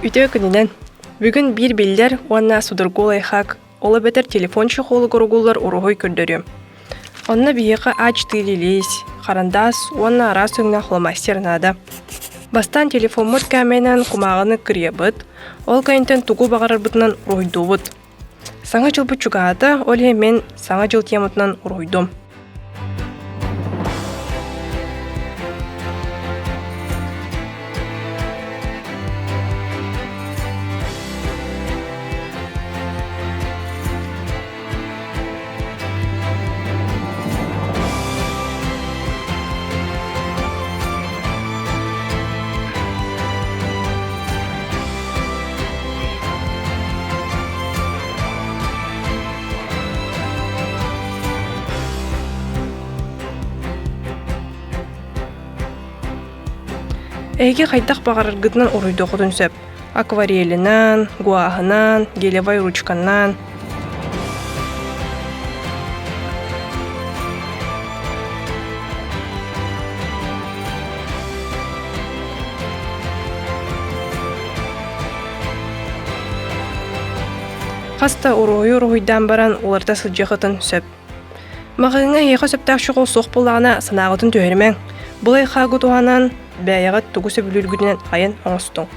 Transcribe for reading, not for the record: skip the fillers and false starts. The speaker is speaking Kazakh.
Үтө күнінен. Бүгін бір білдер уанна судыргулай хак, ола бетер телефон чехолы горгулар урухой көрдөрүм. Онна бейеқі ач тылились, қарандас, уанна арас өңна хломастер нада. Бастан телефон мұт кәменен құмағыны кіребіт, ол кайынтен тугу бағарар бұтынан уройдубыт. Саңа жыл бұт чугаата, ол мен саңа жыл темутынан уройдум. Эйге қайдақ бағарыргытынан оройды құдын сөп. Акварелінан, гуахынан, гелевай ручканан. Қаста оройдан баран оларда сылжықытын сөп. Мағыңа еқа сөптақ шұғыл соқ болағына санағытын төхермен. Бұлай қағыт оғанан бәяғат тұғысы бүлілгідінен айын оңыстың.